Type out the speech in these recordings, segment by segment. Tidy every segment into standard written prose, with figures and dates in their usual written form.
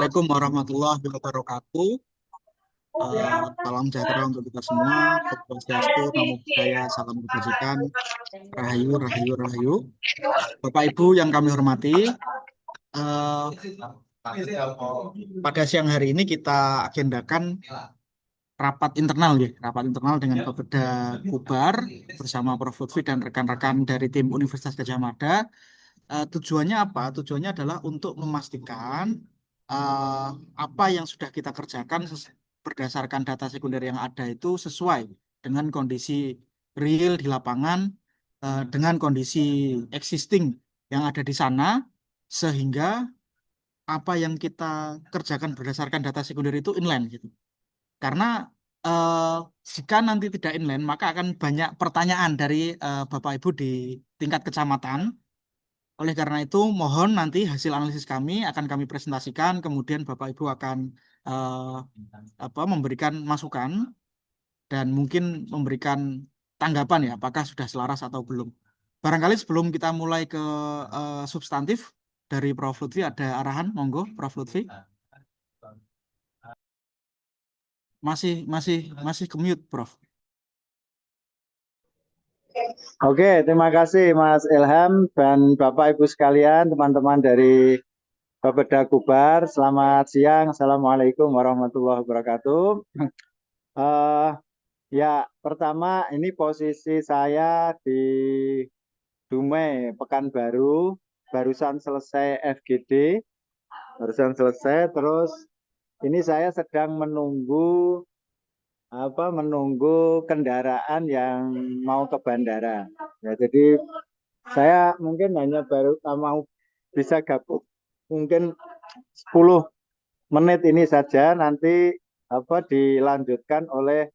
Assalamualaikum warahmatullahi wabarakatuh. Salam sejahtera untuk kita semua. Om Swastiastu, Namo Buddhaya, salam kebajikan, Rahayu, Rahayu, Rahayu. Bapak Ibu yang kami hormati, eh, pada siang hari ini kita agendakan rapat internal, ya, rapat internal dengan Bapeda Kubar bersama Prof. Lutfi dan rekan-rekan dari tim Universitas Gadjah Mada. Tujuannya apa? Tujuannya adalah untuk memastikan eh, apa yang sudah kita kerjakan berdasarkan data sekunder yang ada itu sesuai dengan kondisi real di lapangan, dengan kondisi existing yang ada di sana, sehingga apa yang kita kerjakan berdasarkan data sekunder itu inline gitu. Karena eh, jika nanti tidak inline, maka akan banyak pertanyaan dari Bapak Ibu di tingkat kecamatan. Oleh karena itu, mohon nanti hasil analisis kami akan kami presentasikan, kemudian Bapak Ibu akan eh, memberikan masukan dan mungkin memberikan tanggapan, ya, apakah sudah selaras atau belum. Barangkali sebelum kita mulai ke substantif dari Prof. Lutfi, ada arahan, monggo Prof. Lutfi. Masih masih masih ke mute, Prof. Oke, terima kasih Mas Ilham dan Bapak Ibu sekalian, teman-teman dari Bapeda Kubar. Selamat siang, Assalamualaikum warahmatullahi wabarakatuh. Eh, ya, pertama ini posisi saya di Dumai, Pekanbaru, barusan selesai FGD, barusan selesai. Terus ini saya sedang menunggu kendaraan yang mau ke bandara. Ya, jadi saya mungkin hanya baru mau bisa gabung mungkin 10 menit ini saja, nanti dilanjutkan oleh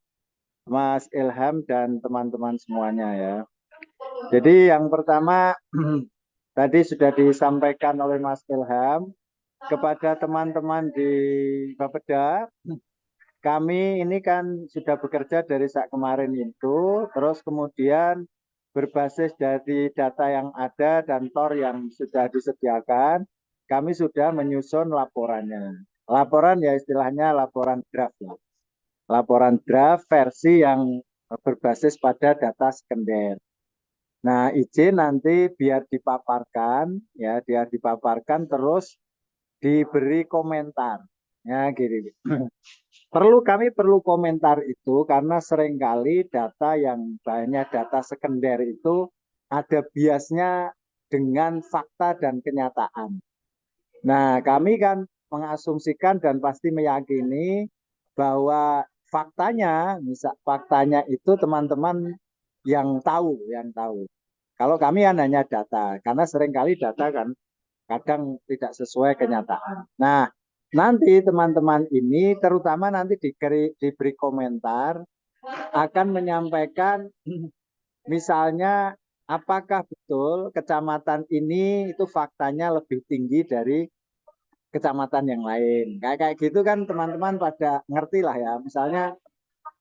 Mas Ilham dan teman-teman semuanya ya. Jadi yang pertama tadi sudah disampaikan oleh Mas Ilham kepada teman-teman di Bapeda. Kami ini kan sudah bekerja dari saat kemarin itu, terus kemudian berbasis dari data yang ada dan TOR yang sudah disediakan, kami sudah menyusun laporannya. Laporan ya istilahnya laporan draft ya. Laporan draft versi yang berbasis pada data sekunder. Nah, izin nanti biar dipaparkan ya, dia dipaparkan terus diberi komentar. Ya, gitu. Kami perlu komentar itu karena seringkali data yang banyak data sekunder itu ada biasnya dengan fakta dan kenyataan. Nah, kami kan mengasumsikan dan pasti meyakini bahwa faktanya itu teman-teman yang tahu. Kalau kami kan hanya data, karena seringkali data kan kadang tidak sesuai kenyataan. Nah, nanti teman-teman ini terutama nanti diberi komentar akan menyampaikan misalnya apakah betul kecamatan ini itu faktanya lebih tinggi dari kecamatan yang lain. Kayak gitu kan teman-teman pada ngerti lah ya. Misalnya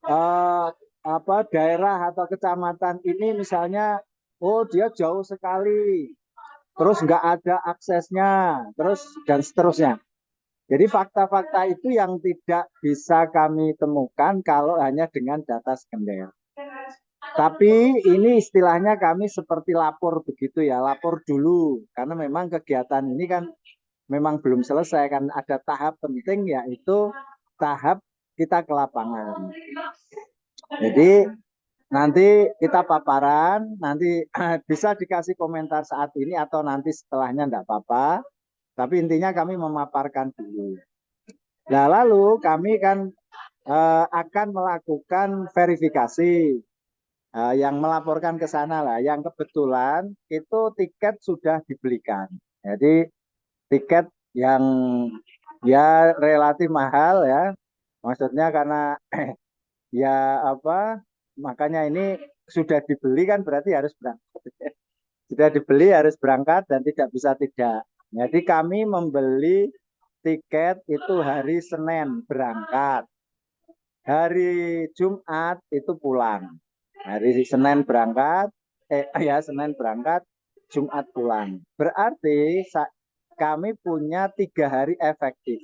eh, daerah atau kecamatan ini misalnya oh dia jauh sekali, terus nggak ada aksesnya, terus dan seterusnya. Jadi fakta-fakta itu yang tidak bisa kami temukan kalau hanya dengan data sekunder. Tapi ini istilahnya kami seperti lapor begitu ya, lapor dulu. Karena memang kegiatan ini kan memang belum selesai, kan ada tahap penting yaitu tahap kita ke lapangan. Jadi nanti kita paparan, nanti bisa dikasih komentar saat ini atau nanti setelahnya enggak apa-apa. Tapi intinya kami memaparkan dulu. Nah, lalu kami kan akan melakukan verifikasi yang melaporkan ke sana lah. Yang kebetulan itu tiket sudah dibelikan. Jadi tiket yang ya relatif mahal ya. Maksudnya karena ya makanya ini sudah dibeli kan berarti harus berangkat. Sudah dibeli harus berangkat dan tidak bisa tidak. Jadi kami membeli tiket itu hari Senin berangkat. Hari Jumat itu pulang. Hari Senin berangkat, Senin berangkat, Jumat pulang. Berarti kami punya 3 hari efektif.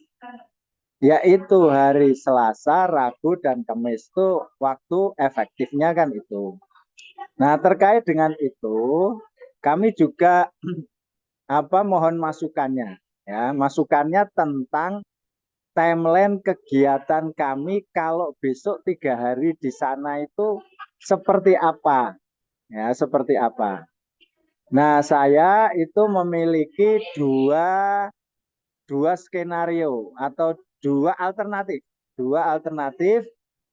Yaitu hari Selasa, Rabu, dan Kamis itu waktu efektifnya kan itu. Nah, terkait dengan itu, kami juga mohon masukannya. Ya, masukannya tentang timeline kegiatan kami kalau besok 3 hari di sana itu seperti apa. Ya, seperti apa. Nah, saya itu memiliki dua skenario atau dua alternatif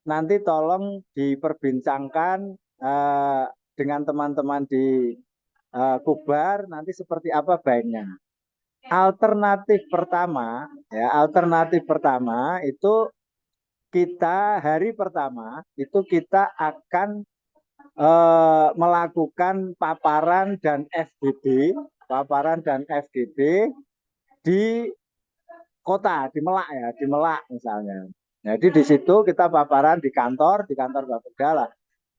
nanti tolong diperbincangkan dengan teman-teman di Kubar nanti seperti apa baiknya. Alternatif pertama itu hari pertama itu kita akan melakukan paparan dan FGD di kota, di Melak ya, di Melak misalnya. Jadi di situ kita paparan di kantor Bapeda lah.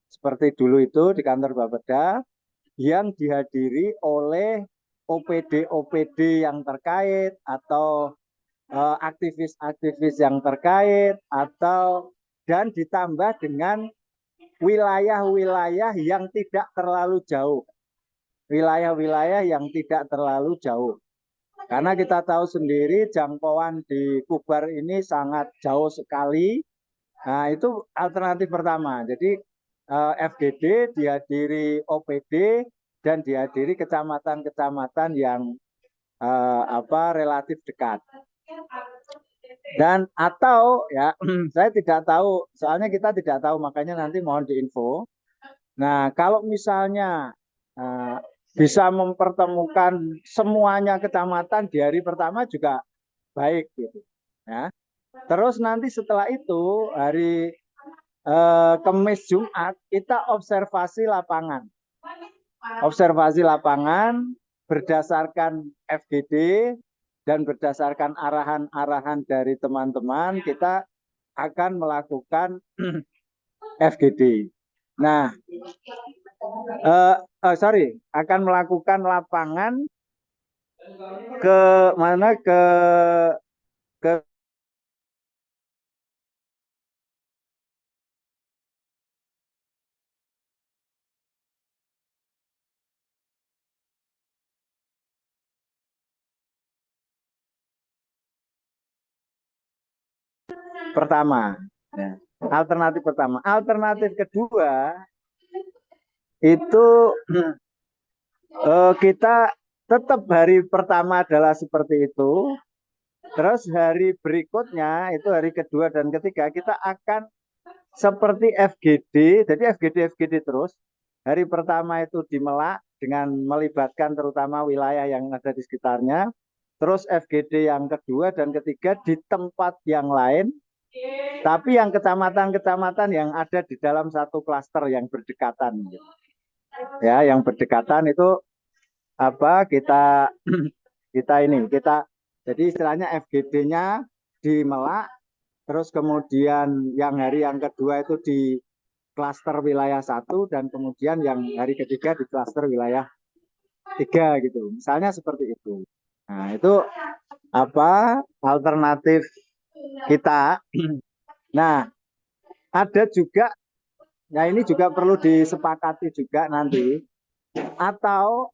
Seperti dulu itu di kantor Bapeda yang dihadiri oleh OPD-OPD yang terkait atau aktivis-aktivis yang terkait atau dan ditambah dengan wilayah-wilayah yang tidak terlalu jauh. Wilayah-wilayah yang tidak terlalu jauh. Karena kita tahu sendiri jangkauan di Kubar ini sangat jauh sekali. Nah, itu alternatif pertama. Jadi FGD dihadiri OPD dan dihadiri kecamatan-kecamatan yang relatif dekat. Dan atau ya saya tidak tahu, soalnya kita tidak tahu makanya nanti mohon diinfo. Nah, kalau misalnya bisa mempertemukan semuanya kecamatan di hari pertama juga baik gitu. Ya. Terus nanti setelah itu hari Kamis Jumat kita observasi lapangan. Observasi lapangan berdasarkan FGD dan berdasarkan arahan-arahan dari teman-teman kita akan melakukan FGD. Nah, akan melakukan lapangan ke mana ke pertama. Ya. Alternatif pertama. Alternatif kedua itu kita tetap hari pertama adalah seperti itu. Terus hari berikutnya itu hari kedua dan ketiga kita akan seperti FGD. Jadi FGD terus. Hari pertama itu di Melak dengan melibatkan terutama wilayah yang ada di sekitarnya. Terus FGD yang kedua dan ketiga di tempat yang lain. Tapi yang kecamatan-kecamatan yang ada di dalam satu klaster yang berdekatan. Ya, yang berdekatan itu kita jadi istilahnya FGD-nya di Melak, terus kemudian yang hari yang kedua itu di klaster wilayah 1 dan kemudian yang hari ketiga di klaster wilayah 3 gitu. Misalnya seperti itu. Nah, itu alternatif kita. Nah, ada juga ini juga perlu disepakati juga nanti atau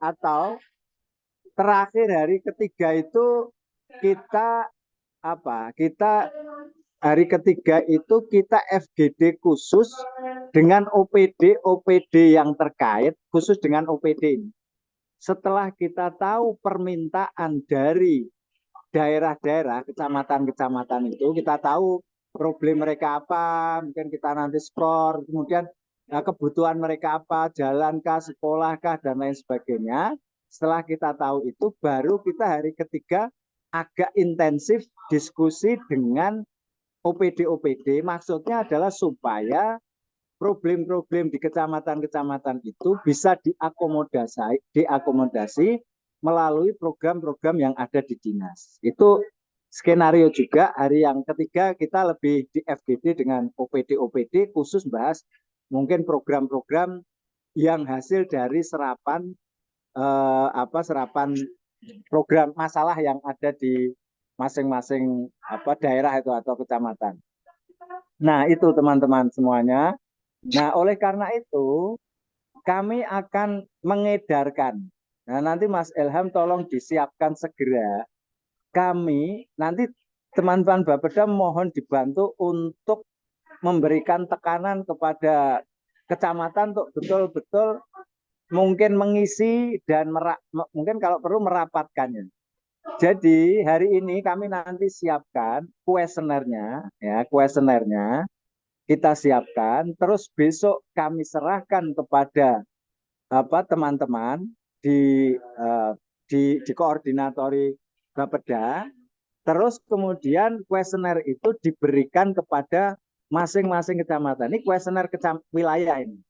terakhir hari ketiga itu kita kita hari ketiga itu kita FGD khusus dengan OPD yang terkait khusus dengan OPD ini. Setelah kita tahu permintaan dari daerah-daerah, kecamatan-kecamatan itu, kita tahu problem mereka apa, mungkin kita nanti skor, kemudian kebutuhan mereka apa, jalankah, sekolahkah, dan lain sebagainya. Setelah kita tahu itu, baru kita hari ketiga agak intensif diskusi dengan OPD, maksudnya adalah supaya problem-problem di kecamatan-kecamatan itu bisa diakomodasi melalui program-program yang ada di dinas. Itu skenario juga hari yang ketiga kita lebih di FGD dengan OPD khusus bahas mungkin program-program yang hasil dari serapan program masalah yang ada di masing-masing daerah itu atau kecamatan. Nah, itu teman-teman semuanya. Nah, oleh karena itu kami akan mengedarkan. Nah, nanti Mas Ilham tolong disiapkan segera. Kami nanti teman-teman Bapeda mohon dibantu untuk memberikan tekanan kepada kecamatan untuk betul-betul mungkin mengisi dan mungkin kalau perlu merapatkannya. Jadi hari ini kami nanti siapkan kuesionernya, ya kuesionernya kita siapkan, terus besok kami serahkan kepada teman-teman di di koordinatori Bapeda. Terus kemudian kuesioner itu diberikan kepada masing-masing kecamatan. Ini kuesioner wilayah ini.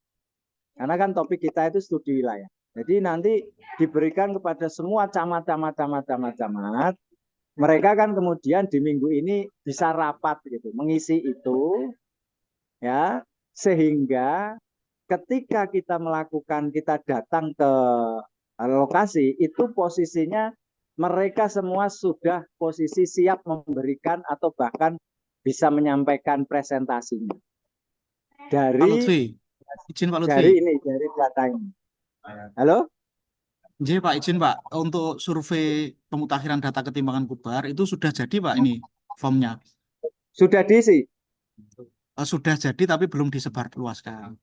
Karena kan topik kita itu studi wilayah. Jadi nanti diberikan kepada semua camat. Mereka kan kemudian di minggu ini bisa rapat gitu, mengisi itu ya, sehingga ketika kita datang ke lokasi itu posisinya mereka semua sudah posisi siap memberikan atau bahkan bisa menyampaikan presentasinya Pak dari Lutfi, izin Pak Lutfi. dari data ini. Halo? Jadi Pak, izin Pak, untuk survei pemutakhiran data ketimbangan Kubar itu sudah jadi Pak ini formnya. Sudah diisi? Sudah jadi tapi belum disebarluaskan.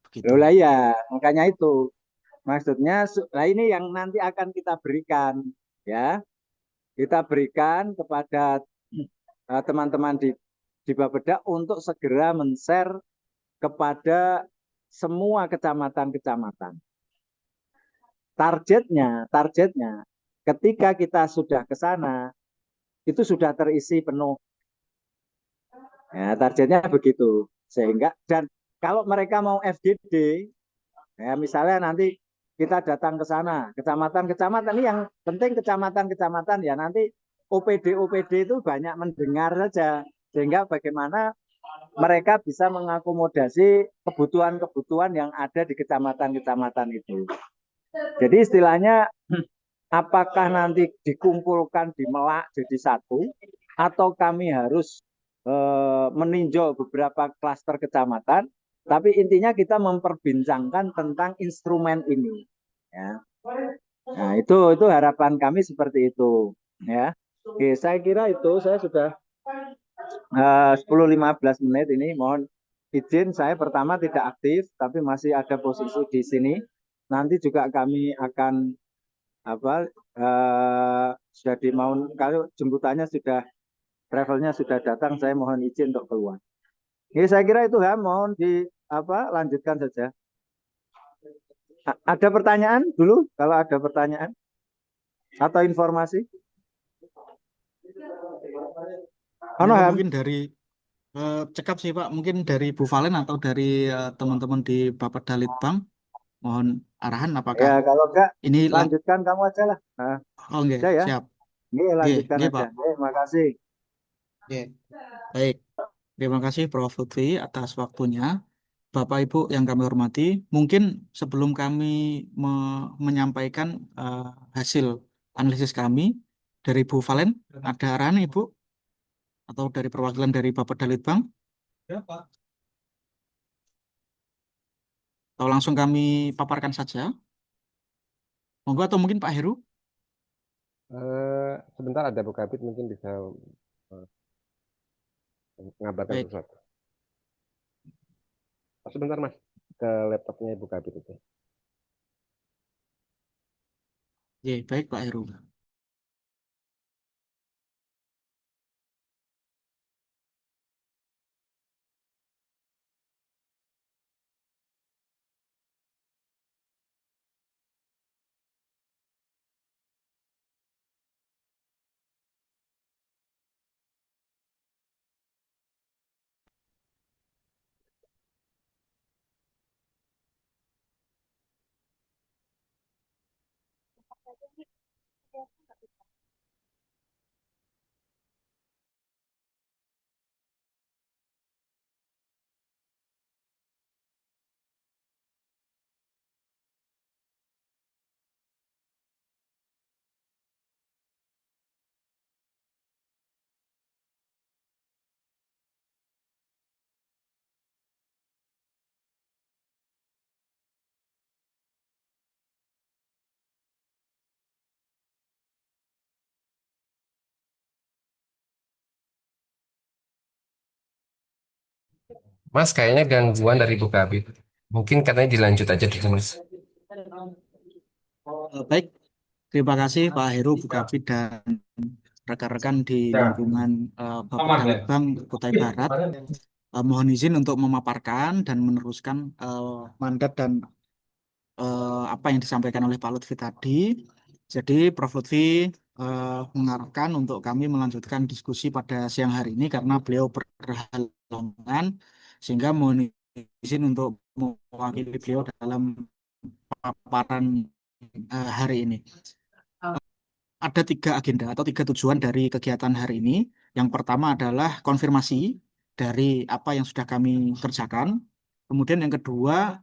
Begitu. Loh lah ya, makanya itu. Maksudnya, nah ini yang nanti akan kita berikan, ya. Kita berikan kepada teman-teman di Bapeda untuk segera men-share kepada semua kecamatan-kecamatan. Targetnya, ketika kita sudah ke sana, itu sudah terisi penuh. Ya, targetnya begitu. Sehingga, dan kalau mereka mau FGD, ya misalnya nanti kita datang ke sana, kecamatan-kecamatan ini yang penting kecamatan-kecamatan ya nanti OPD itu banyak mendengar saja sehingga bagaimana mereka bisa mengakomodasi kebutuhan-kebutuhan yang ada di kecamatan-kecamatan itu. Jadi istilahnya apakah nanti dikumpulkan di Melak jadi satu atau kami harus meninjau beberapa klaster kecamatan, tapi intinya kita memperbincangkan tentang instrumen ini. Ya. Nah, itu harapan kami seperti itu. Ya. Oke, saya kira itu saya sudah 10-15 menit ini. Mohon izin saya pertama tidak aktif, tapi masih ada posisi di sini. Nanti juga kami akan sudah dimau kalau jemputannya sudah travelnya sudah datang, saya mohon izin untuk keluar. Ini saya kira itu ya, mohon di lanjutkan saja. Ada pertanyaan dulu kalau ada pertanyaan atau informasi? Ini Ono Pak, Ham? mungkin dari cekap sih Pak, mungkin dari Bu Valen atau dari teman-teman di Bapeda Litbang, mohon arahan apakah Ya kalau enggak ini lanjutkan kamu aja lah. Nah, oh nggih, udah ya. siap. Ini Nggih, lanjutkan nggih aja. Pak. Makasih. Nggih. Baik. Terima kasih Prof. Lutfi atas waktunya. Bapak Ibu yang kami hormati, mungkin sebelum kami menyampaikan eh, hasil analisis kami dari Bu Valen, ada arahan Ibu atau dari perwakilan dari Bapak Dalitbang, atau langsung kami paparkan saja. Monggo atau mungkin Pak Heru? Sebentar ada Bu Kabit mungkin bisa eh, mengabarkan Baik, sesuatu. Sebentar Mas, ke laptopnya Ibu Kabit itu. baik Pak Heru. Mas, kayaknya gangguan dari Bu Kabit. Mungkin katanya dilanjut aja dulu, Mas. Baik, terima kasih Pak Heru, Bu Kapit, dan rekan-rekan di lingkungan Bapeda Litbang Kutai Barat. Mohon izin untuk memaparkan dan meneruskan mandat dan apa yang disampaikan oleh Pak Lutfi tadi. Jadi Prof. Lutfi mengarahkan untuk kami melanjutkan diskusi pada siang hari ini karena beliau berhalangan, sehingga mohon izin untuk mewakili beliau dalam paparan hari ini. Ada 3 agenda atau 3 tujuan dari kegiatan hari ini. Yang pertama adalah konfirmasi dari apa yang sudah kami kerjakan. Kemudian yang kedua,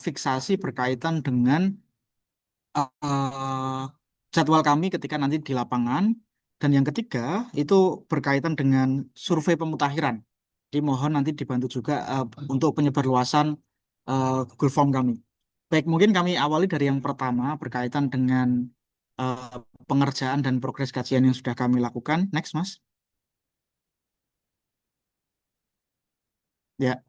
fiksasi berkaitan dengan eh, jadwal kami ketika nanti di lapangan. Dan yang ketiga, itu berkaitan dengan survei pemutakhiran. Jadi mohon nanti dibantu juga untuk penyebarluasan Google Form kami. Baik, mungkin kami awali dari yang pertama berkaitan dengan eh, pengerjaan dan progres kajian yang sudah kami lakukan. Next, Mas. Ya,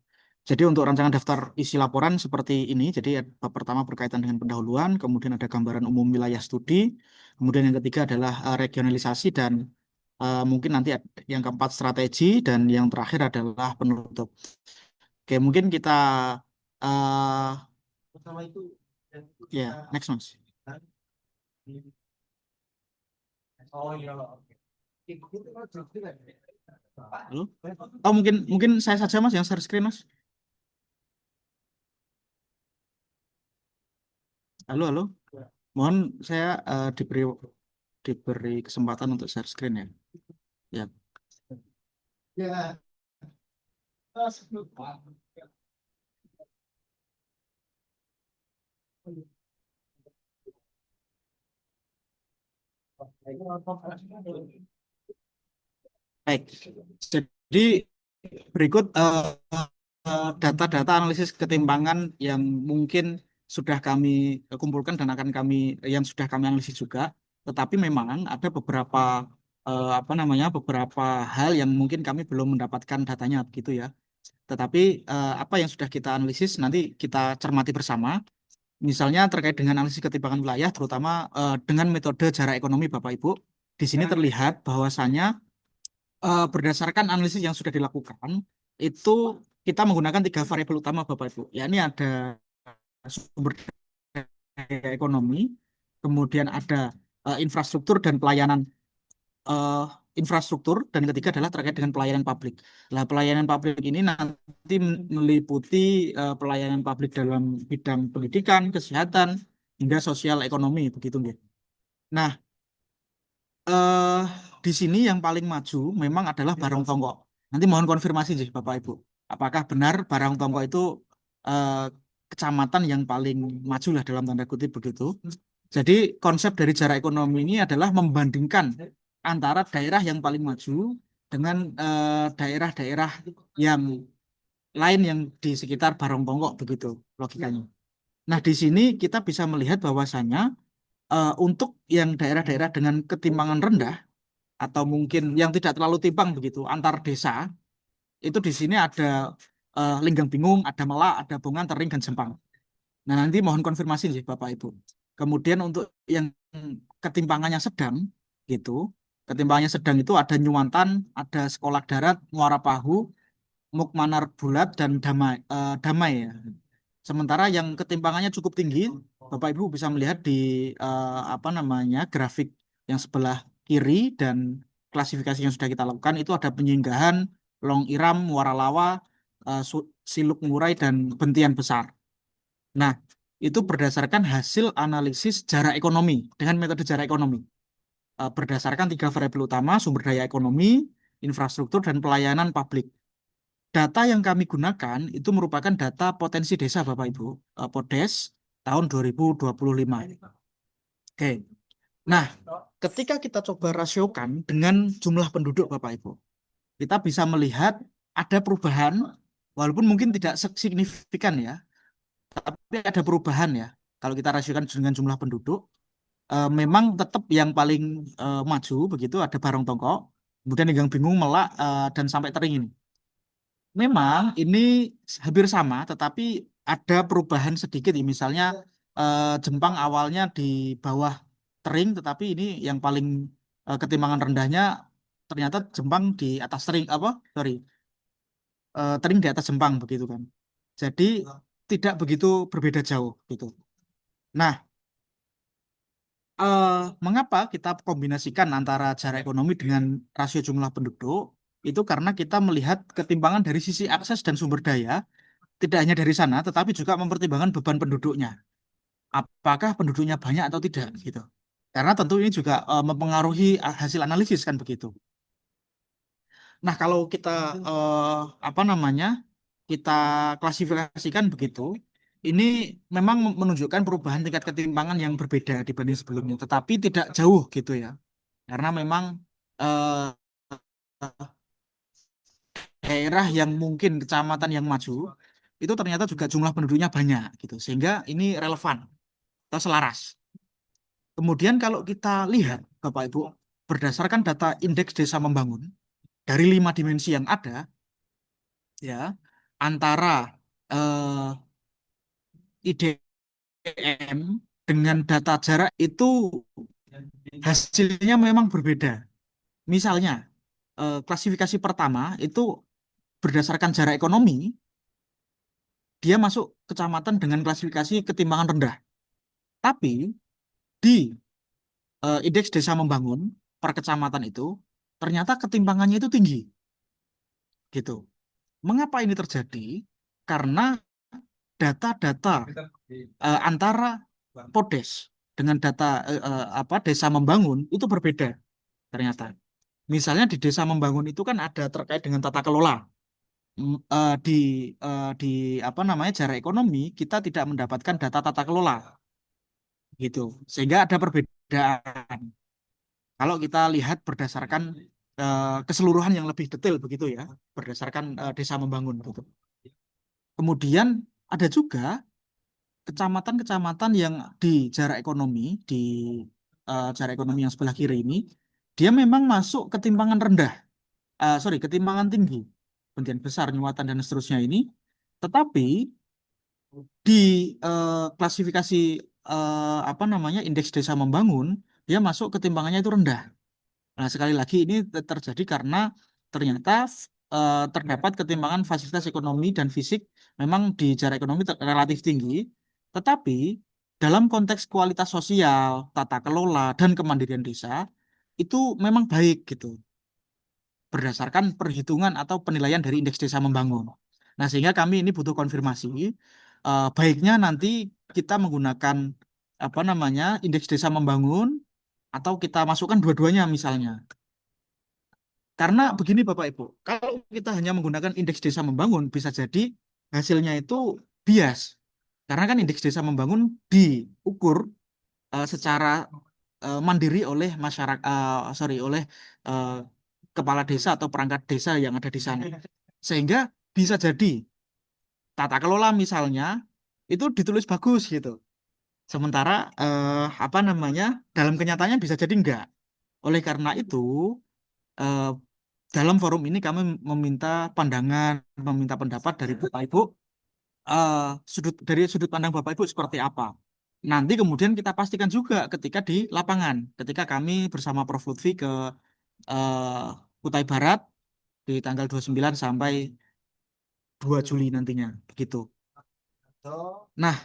jadi untuk rancangan daftar isi laporan seperti ini, jadi bab pertama berkaitan dengan pendahuluan, kemudian ada gambaran umum wilayah studi, kemudian yang ketiga adalah regionalisasi, dan mungkin nanti yang keempat strategi, dan yang terakhir adalah penutup. Oke, mungkin kita ya, next, Mas. Halo? Oh, mungkin mungkin saya saja Mas yang share screen, Mas. Halo, halo. Mohon saya diberi kesempatan untuk share screen ya. Ya. Baik. Jadi berikut data-data analisis ketimpangan yang mungkin sudah kami kumpulkan dan akan kami yang sudah kami analisis juga. Tetapi memang ada beberapa apa namanya beberapa hal yang mungkin kami belum mendapatkan datanya begitu ya. Tetapi apa yang sudah kita analisis nanti kita cermati bersama. Misalnya terkait dengan analisis ketimpangan wilayah, terutama dengan metode jarak ekonomi, Bapak Ibu. Di sini terlihat bahwasannya berdasarkan analisis yang sudah dilakukan, itu kita menggunakan 3 variabel utama, Bapak Ibu. Ya, ini ada sumber daya ekonomi, kemudian ada infrastruktur dan pelayanan eh, infrastruktur, dan yang ketiga adalah terkait dengan pelayanan publik. Nah, pelayanan publik ini nanti meliputi pelayanan publik dalam bidang pendidikan, kesehatan, hingga sosial ekonomi, begitu nggih. Nah, eh, di sini yang paling maju memang adalah Barong Tongko. Nanti mohon konfirmasi sih Bapak Ibu. Apakah benar Barong Tongko itu eh, kecamatan yang paling maju lah dalam tanda kutip begitu. Jadi konsep dari jarak ekonomi ini adalah membandingkan antara daerah yang paling maju dengan daerah-daerah yang lain yang di sekitar Barong Tongko begitu logikanya. Nah, di sini kita bisa melihat bahwasannya untuk yang daerah-daerah dengan ketimpangan rendah atau mungkin yang tidak terlalu timpang begitu antar desa, itu di sini ada Linggang Bingung, ada Melak, ada Bongan, Tering, dan Jempang. Nah, nanti mohon konfirmasi sih Bapak Ibu. Kemudian untuk yang ketimpangannya sedang gitu, ketimpangannya sedang itu ada Nyuwantan, ada Sekolah Darat, Muara Pahu, Mukmanar Bulat, dan Damai ya. Sementara yang ketimpangannya cukup tinggi, Bapak Ibu bisa melihat di apa namanya grafik yang sebelah kiri, dan klasifikasi yang sudah kita lakukan itu ada Penyinggahan, Long Iram, Muara Lawa, Siluk Ngurai, dan Bentian Besar. Nah, itu berdasarkan hasil analisis jarak ekonomi dengan metode jarak ekonomi. Berdasarkan 3 variabel utama, sumber daya ekonomi, infrastruktur, dan pelayanan publik. Data yang kami gunakan itu merupakan data potensi desa, Bapak Ibu, PODES tahun 2025. Oke. Nah, ketika kita coba rasiokan dengan jumlah penduduk, Bapak Ibu, kita bisa melihat ada perubahan, walaupun mungkin tidak signifikan ya, tapi ada perubahan ya. Kalau kita rasiokan dengan jumlah penduduk, memang tetap yang paling maju begitu ada Barong Tongko, kemudian Linggang Bingung, Melak, dan sampai Tering ini. memang ini hampir sama, tetapi ada perubahan sedikit ya. Misalnya Jepang awalnya di bawah tering, tetapi ini yang paling ketimbangan rendahnya ternyata Jepang di atas tering apa? Sorry, tering di atas Jepang begitu kan. Jadi tidak begitu berbeda jauh gitu. Nah, eh, mengapa kita kombinasikan antara jarak ekonomi dengan rasio jumlah penduduk? Itu karena kita melihat ketimpangan dari sisi akses dan sumber daya, tidak hanya dari sana, tetapi juga mempertimbangkan beban penduduknya. Apakah penduduknya banyak atau tidak, gitu. Karena tentu ini juga mempengaruhi hasil analisis kan begitu. Nah, kalau kita apa namanya, kita klasifikasikan begitu, ini memang menunjukkan perubahan tingkat ketimpangan yang berbeda dibanding sebelumnya, tetapi tidak jauh gitu ya. Karena memang eh, daerah yang mungkin kecamatan yang maju itu ternyata juga jumlah penduduknya banyak gitu, sehingga ini relevan atau selaras. Kemudian kalau kita lihat Bapak Ibu berdasarkan data indeks desa membangun dari 5 dimensi yang ada ya, antara eh, IDM dengan data jarak itu hasilnya memang berbeda. Misalnya klasifikasi pertama itu berdasarkan jarak ekonomi, dia masuk kecamatan dengan klasifikasi ketimpangan rendah. Tapi di indeks desa membangun per kecamatan itu ternyata ketimpangannya itu tinggi gitu. Mengapa ini terjadi? Karena data-data antara Podes dengan data apa desa membangun itu berbeda ternyata. Misalnya di desa membangun itu kan ada terkait dengan tata kelola. Di di apa namanya jarak ekonomi kita tidak mendapatkan data tata kelola gitu. Sehingga ada perbedaan. Kalau kita lihat berdasarkan keseluruhan yang lebih detail begitu ya, berdasarkan desa membangun gitu. Kemudian ada juga kecamatan-kecamatan yang di jarak ekonomi, di jarak ekonomi yang sebelah kiri ini, dia memang masuk ketimpangan rendah, sorry, ketimpangan tinggi, Bentian besar, nyuatan dan seterusnya ini, tetapi di klasifikasi apa namanya indeks desa membangun, dia masuk ketimpangannya itu rendah. Nah, sekali lagi ini terjadi karena ternyata terdapat ketimpangan fasilitas ekonomi dan fisik memang di jarak ekonomi relatif tinggi, tetapi dalam konteks kualitas sosial, tata kelola, dan kemandirian desa itu memang baik gitu, berdasarkan perhitungan atau penilaian dari indeks desa membangun. Nah, sehingga kami ini butuh konfirmasi, baiknya nanti kita menggunakan apa namanya indeks desa membangun atau kita masukkan dua-duanya misalnya. Karena begini Bapak Ibu, kalau kita hanya menggunakan indeks desa membangun, bisa jadi hasilnya itu bias. Karena kan indeks desa membangun diukur secara mandiri oleh masyarakat, sorry, oleh eh, kepala desa atau perangkat desa yang ada di sana. Sehingga bisa jadi tata kelola misalnya itu ditulis bagus gitu. Sementara apa namanya dalam kenyataannya bisa jadi enggak. Oleh karena itu, eh, dalam forum ini kami meminta pandangan, meminta pendapat dari Bapak Ibu, eh, dari sudut pandang Bapak Ibu seperti apa. Nanti kemudian kita pastikan juga ketika di lapangan, ketika kami bersama Prof. Lutfi ke eh, Kutai Barat di tanggal 29 sampai 2 Juli nantinya, begitu. Nah,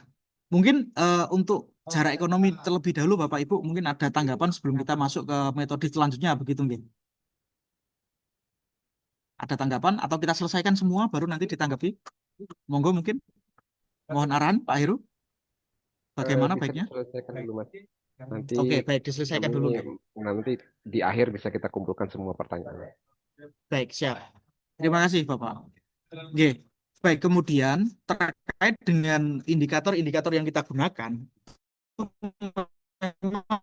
mungkin untuk jarak ekonomi terlebih dahulu Bapak Ibu mungkin ada tanggapan sebelum kita masuk ke metode selanjutnya, begitu mungkin. Ada tanggapan atau kita selesaikan semua baru nanti ditanggapi? Monggo mungkin. Mohon arahan Pak Heru, bagaimana Bisa baiknya? diselesaikan dulu Mas. Nanti Oke, baik diselesaikan dulu. nanti di akhir bisa kita kumpulkan semua pertanyaan. Baik, siap. Terima kasih Bapak. Oke, baik kemudian terkait dengan indikator-indikator yang kita gunakan, memang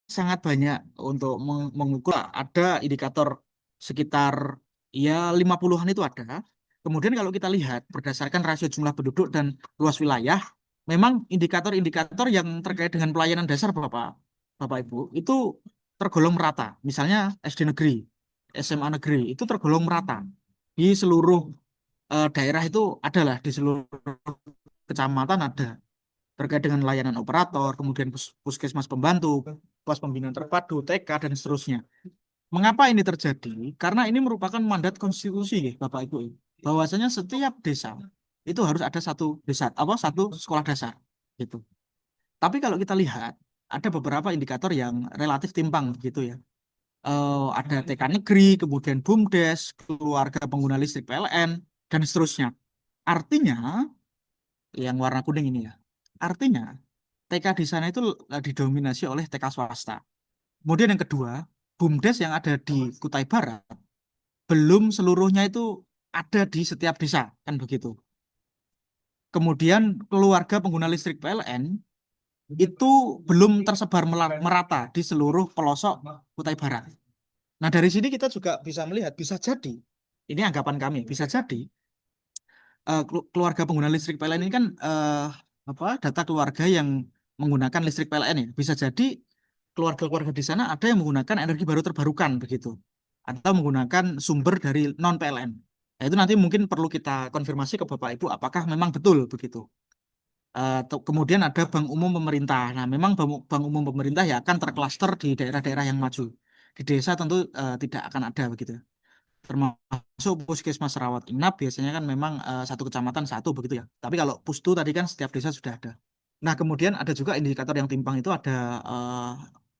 sangat banyak untuk mengukur. Ada indikator sekitar ya 50-an itu ada. Kemudian kalau kita lihat berdasarkan rasio jumlah penduduk dan luas wilayah, memang indikator-indikator yang terkait dengan pelayanan dasar Bapak Ibu itu tergolong merata. Misalnya SD negeri, SMA negeri itu tergolong merata di seluruh daerah itu adalah di seluruh kecamatan ada terkait dengan layanan operator, kemudian puskesmas pembantu, pos pembinaan terpadu, TK dan seterusnya. Mengapa ini terjadi? Karena ini merupakan mandat konstitusi, ya, Bapak Ibu, bahwasanya setiap desa itu harus ada satu sekolah dasar, gitu. Tapi kalau kita lihat ada beberapa indikator yang relatif timpang, gitu ya. Ada TK negeri, kemudian BUMDes, keluarga pengguna listrik PLN, dan seterusnya. Artinya, yang warna kuning ini ya, artinya TK di sana itu didominasi oleh TK swasta. Kemudian yang kedua, BUMDes yang ada di Kutai Barat, belum seluruhnya itu ada di setiap desa, kan begitu. Kemudian keluarga pengguna listrik PLN itu belum tersebar merata di seluruh pelosok Kutai Barat. Nah, dari sini kita juga bisa melihat, bisa jadi, ini anggapan kami, bisa jadi keluarga pengguna listrik PLN ini kan data keluarga yang menggunakan listrik PLN ya. Bisa jadi keluarga-keluarga di sana ada yang menggunakan energi baru terbarukan begitu, atau menggunakan sumber dari non PLN. Nah, itu nanti mungkin perlu kita konfirmasi ke Bapak Ibu apakah memang betul begitu. Kemudian ada bank umum pemerintah. Nah, memang bank umum pemerintah ya akan terklaster di daerah-daerah yang maju. Di desa tentu tidak akan ada begitu. Termasuk puskesmas rawat inap biasanya kan memang satu kecamatan satu begitu ya. Tapi kalau pustu tadi kan setiap desa sudah ada. Nah, kemudian ada juga indikator yang timpang itu ada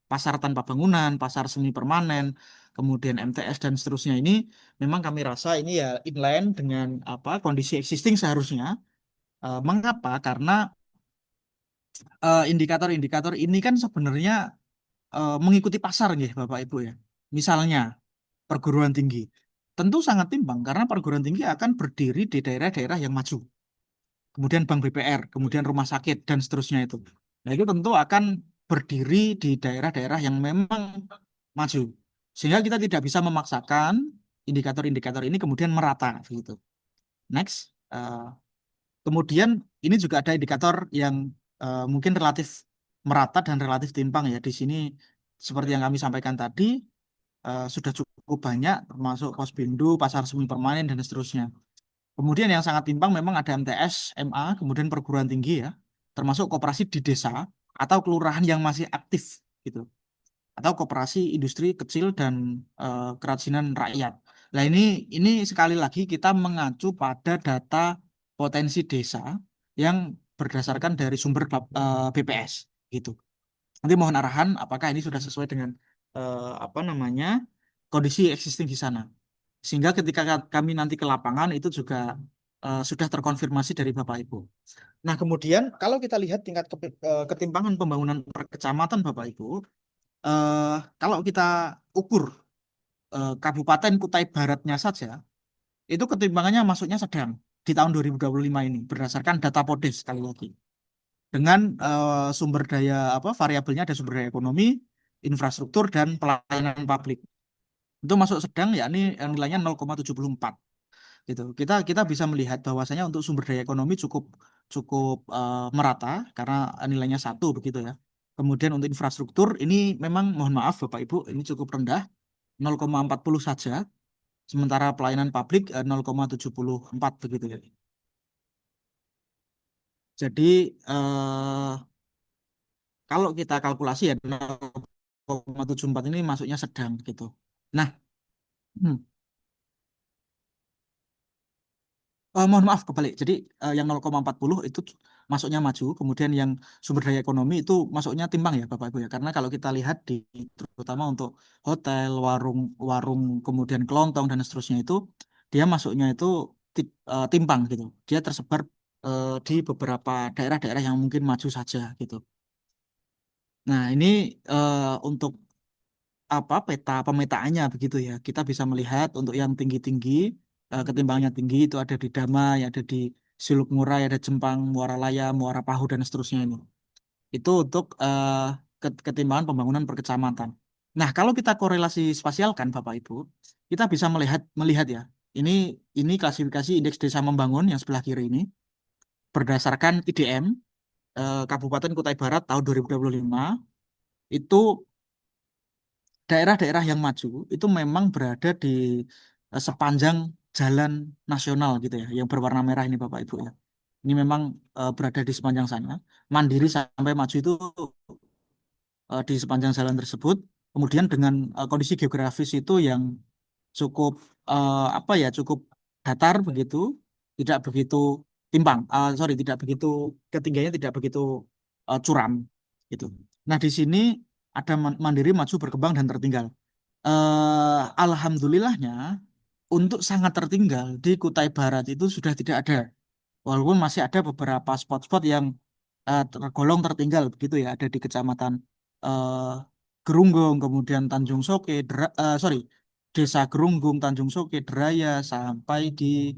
pasar tanpa bangunan, pasar semi permanen, kemudian MTS dan seterusnya. Ini memang kami rasa ini ya inline dengan kondisi existing seharusnya. Mengapa? Karena indikator-indikator ini kan sebenarnya mengikuti pasar nih Bapak Ibu ya. Misalnya perguruan tinggi. Tentu sangat timbang karena perguruan tinggi akan berdiri di daerah-daerah yang maju. Kemudian bank BPR, kemudian rumah sakit dan seterusnya itu. Nah, itu tentu akan berdiri di daerah-daerah yang memang maju. Sehingga kita tidak bisa memaksakan indikator-indikator ini kemudian merata gitu. Next. Kemudian ini juga ada indikator yang mungkin relatif merata dan relatif timpang ya. Di sini seperti yang kami sampaikan tadi sudah cukup banyak termasuk Posbindu, pasar semi permanen dan seterusnya. Kemudian yang sangat timpang memang ada MTS, MA, kemudian perguruan tinggi ya, termasuk koperasi di desa atau kelurahan yang masih aktif gitu. Atau koperasi industri kecil dan kerajinan rakyat. Nah, ini sekali lagi kita mengacu pada data potensi desa yang berdasarkan dari sumber BPS gitu. Nanti mohon arahan apakah ini sudah sesuai dengan kondisi existing di sana. Sehingga ketika kami nanti ke lapangan itu juga sudah terkonfirmasi dari Bapak Ibu. Nah, kemudian kalau kita lihat tingkat ketimpangan pembangunan per kecamatan Bapak Ibu, kalau kita ukur Kabupaten Kutai Baratnya saja, itu ketimpangannya masuknya sedang di tahun 2025 ini berdasarkan data PODES sekali lagi. Dengan sumber daya variabelnya ada sumber daya ekonomi, infrastruktur dan pelayanan publik. Itu masuk sedang yakni nilainya 0,74 gitu. Kita bisa melihat bahwasanya untuk sumber daya ekonomi cukup merata karena nilainya 1 begitu ya. Kemudian untuk infrastruktur ini memang mohon maaf Bapak Ibu ini cukup rendah 0,40 saja. Sementara pelayanan publik 0,74 begitu ya. Jadi kalau kita kalkulasi ya 0,74 ini masuknya sedang gitu. Nah, mohon maaf kebalik. Jadi yang 0,40 itu masuknya maju, kemudian yang sumber daya ekonomi itu masuknya timbang ya Bapak Ibu ya. Karena kalau kita lihat terutama untuk hotel, warung, kemudian kelontong dan seterusnya itu dia masuknya itu timpang gitu. Dia tersebar di beberapa daerah-daerah yang mungkin maju saja gitu. Nah, ini untuk peta pemetaannya begitu ya. Kita bisa melihat untuk yang tinggi-tinggi ketimbangannya tinggi itu ada di Damai, ada di Siluk Ngurai, ada Jempang, Muara Laya, Muara Pahu dan seterusnya ini. Itu untuk ketimbangan pembangunan per kecamatan. Nah, kalau kita korelasi spasialkan Bapak Ibu, kita bisa melihat ya. Ini klasifikasi indeks desa membangun yang sebelah kiri ini berdasarkan IDM Kabupaten Kutai Barat tahun 2025 itu daerah-daerah yang maju itu memang berada di sepanjang jalan nasional gitu ya, yang berwarna merah ini Bapak Ibu ya. Ini memang berada di sepanjang sana. Mandiri sampai Maju itu di sepanjang jalan tersebut. Kemudian dengan kondisi geografis itu yang cukup apa ya, cukup datar begitu, tidak begitu timpang. Sorry, tidak begitu ketinggiannya tidak begitu curam gitu. Nah, di sini ada Mandiri, Maju, Berkembang dan Tertinggal. Alhamdulillahnya untuk sangat tertinggal di Kutai Barat itu sudah tidak ada. Walaupun masih ada beberapa spot-spot yang tergolong tertinggal begitu ya, ada di Kecamatan eh, Gerunggung, kemudian Tanjung Soke, sorry, Desa Gerunggung, Tanjung Soke, Deraya, sampai di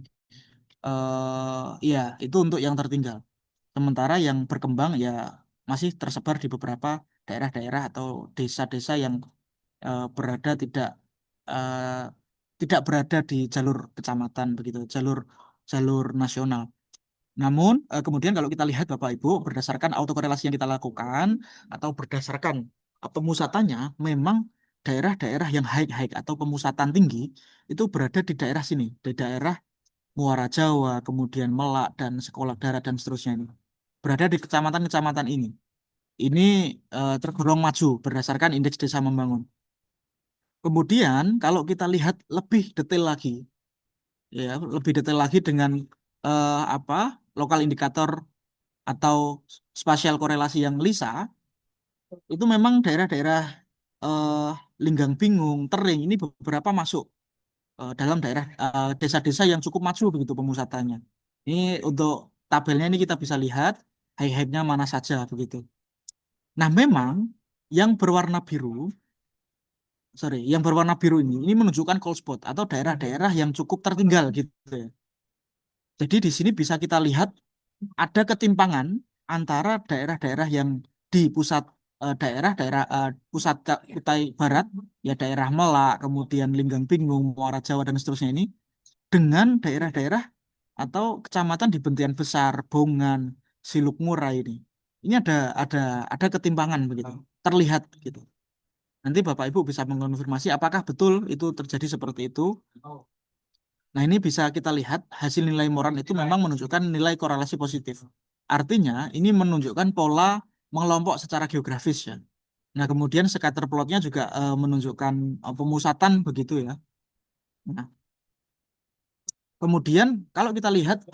ya itu untuk yang tertinggal. Sementara yang berkembang ya masih tersebar di beberapa daerah-daerah atau desa-desa yang berada eh, tidak berada di jalur kecamatan begitu, jalur jalur nasional. Namun kemudian kalau kita lihat Bapak Ibu berdasarkan autokorelasi yang kita lakukan atau berdasarkan pemusatannya, memang daerah-daerah yang high atau pemusatan tinggi itu berada di daerah sini, di daerah Muara Jawa, kemudian Melak dan Sekolah Darat dan seterusnya ini. Berada di kecamatan-kecamatan ini. Ini tergolong maju berdasarkan indeks desa membangun. Kemudian kalau kita lihat lebih detail lagi, ya lebih detail lagi dengan apa lokal indikator atau spasial korelasi yang LISA, itu memang daerah-daerah eh, Linggang Bingung, Tering ini beberapa masuk dalam daerah desa-desa yang cukup maju begitu pemusatannya. Ini untuk tabelnya ini kita bisa lihat high-nya mana saja begitu. Nah, memang yang berwarna biru, yang berwarna biru ini menunjukkan cold spot atau daerah-daerah yang cukup tertinggal gitu ya. Jadi di sini bisa kita lihat ada ketimpangan antara daerah-daerah yang di pusat daerah-daerah pusat Kutai Barat, ya daerah Melak, kemudian Linggang Bingung, Muara Jawa dan seterusnya ini dengan daerah-daerah atau kecamatan di Bentian Besar, Bongan, Siluk Murai ini. Ini ada ketimpangan begitu, terlihat gitu. Nanti Bapak Ibu bisa mengonfirmasi apakah betul itu terjadi seperti itu. Nah, ini bisa kita lihat hasil nilai Moran itu memang menunjukkan nilai korelasi positif. Artinya, ini menunjukkan pola mengelompok secara geografis ya. Nah, kemudian scatter plotnya juga menunjukkan pemusatan begitu ya. Nah, kemudian kalau kita lihat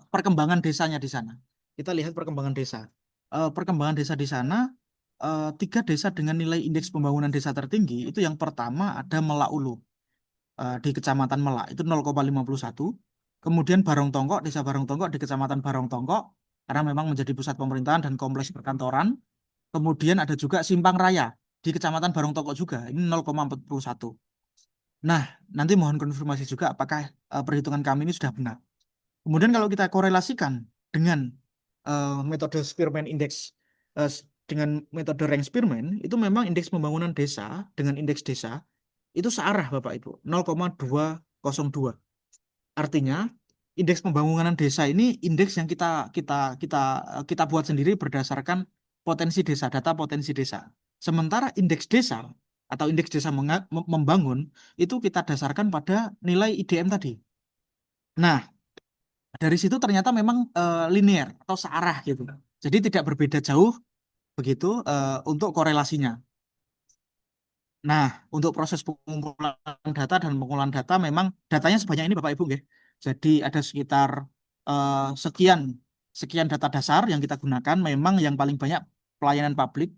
perkembangan desanya di sana, kita lihat perkembangan desa. Perkembangan desa di sana, 3 desa dengan nilai indeks pembangunan desa tertinggi itu yang pertama ada Melak Ulu di Kecamatan Melak itu 0,51. Kemudian Barong Tongkok, Desa Barong Tongkok di Kecamatan Barong Tongkok karena memang menjadi pusat pemerintahan dan kompleks perkantoran. Kemudian ada juga Simpang Raya di Kecamatan Barong Tongkok juga ini 0,41. Nah, nanti mohon konfirmasi juga apakah perhitungan kami ini sudah benar. Kemudian kalau kita korelasikan dengan metode Spearman Index dengan metode rank Spearman, itu memang indeks pembangunan desa dengan indeks desa itu searah Bapak Ibu, 0,202. Artinya indeks pembangunan desa ini indeks yang kita buat sendiri berdasarkan potensi desa, data potensi desa. Sementara indeks desa atau indeks desa membangun itu kita dasarkan pada nilai IDM tadi. Nah, dari situ ternyata memang linear atau searah gitu. Jadi tidak berbeda jauh begitu untuk korelasinya. Nah, untuk proses pengumpulan data dan pengolahan data memang datanya sebanyak ini Bapak Ibu nggih. Jadi ada sekitar sekian sekian data dasar yang kita gunakan. Memang yang paling banyak pelayanan publik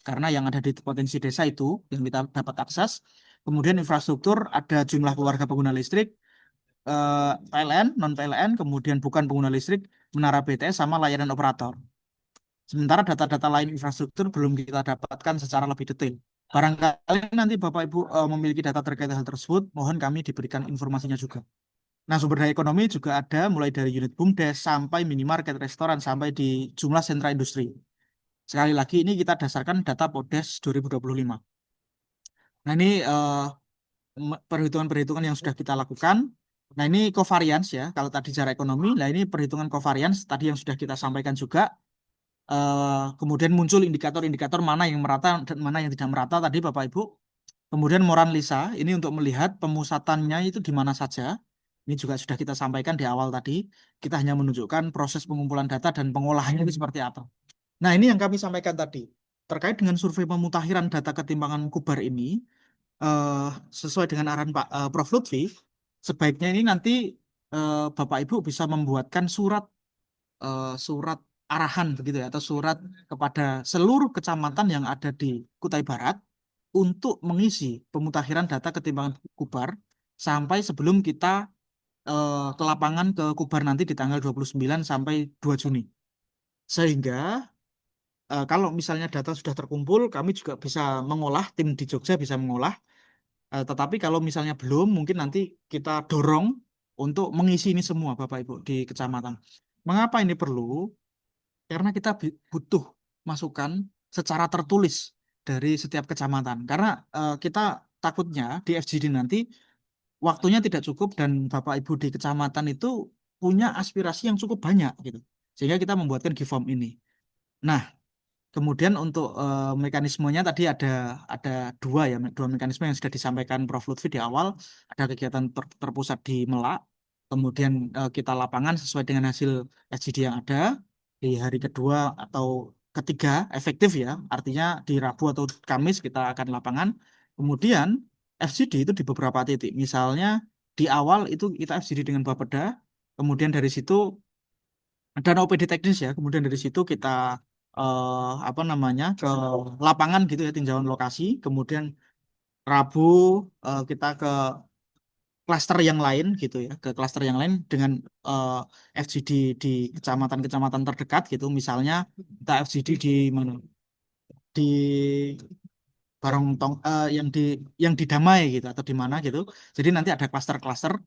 karena yang ada di potensi desa itu yang kita dapat akses. Kemudian infrastruktur ada jumlah keluarga pengguna listrik, PLN, non PLN, kemudian bukan pengguna listrik, menara BTS sama layanan operator. Sementara data-data lain infrastruktur belum kita dapatkan secara lebih detail. Barangkali nanti Bapak Ibu memiliki data terkait hal tersebut, mohon kami diberikan informasinya juga. Nah, sumber daya ekonomi juga ada mulai dari unit BUMDes sampai minimarket, restoran, sampai di jumlah sentra industri. Sekali lagi ini kita dasarkan data PODES 2025. Nah, ini perhitungan-perhitungan yang sudah kita lakukan. Nah, ini covariance ya. Kalau tadi secara ekonomi, nah ini perhitungan covariance tadi yang sudah kita sampaikan juga. Kemudian muncul indikator-indikator mana yang merata dan mana yang tidak merata tadi Bapak Ibu. Kemudian Moran Lisa ini untuk melihat pemusatannya itu di mana saja. Ini juga sudah kita sampaikan di awal tadi. Kita hanya menunjukkan proses pengumpulan data dan pengolahannya itu seperti apa. Nah, ini yang kami sampaikan tadi. Terkait dengan survei pemutakhiran data ketimpangan Kubar ini, eh, sesuai dengan arahan Prof. Lutfi, sebaiknya ini nanti Bapak Ibu bisa membuatkan surat arahan begitu ya, atau surat kepada seluruh kecamatan yang ada di Kutai Barat untuk mengisi pemutakhiran data ketimpangan Kubar sampai sebelum kita ke lapangan ke Kubar nanti di tanggal 29 sampai 2 Juni. Sehingga kalau misalnya data sudah terkumpul, kami juga bisa mengolah, tim di Jogja bisa mengolah. Tetapi kalau misalnya belum, mungkin nanti kita dorong untuk mengisi ini semua, Bapak Ibu, di kecamatan. Mengapa ini perlu? Karena kita butuh masukan secara tertulis dari setiap kecamatan. Karena kita takutnya di FGD nanti waktunya tidak cukup dan Bapak Ibu di kecamatan itu punya aspirasi yang cukup banyak gitu. Sehingga kita membuatkan Givom ini. Nah, kemudian untuk mekanismenya tadi ada dua mekanisme yang sudah disampaikan Prof. Lutfi di awal. Ada kegiatan terpusat di Melak, kemudian kita lapangan sesuai dengan hasil SGD yang ada di hari kedua atau ketiga efektif ya, artinya di Rabu atau Kamis kita akan lapangan. Kemudian FGD itu di beberapa titik, misalnya di awal itu kita FGD dengan Bapeda, kemudian dari situ dan OPD teknis ya. Kemudian dari situ kita apa namanya ke lapangan gitu ya, tinjauan lokasi. Kemudian Rabu kita ke klaster yang lain gitu ya, ke klaster yang lain dengan FGD di kecamatan-kecamatan terdekat gitu. Misalnya kita FGD di mana? Di Barongsong yang di Damai gitu atau di mana gitu. Jadi nanti ada klaster-klaster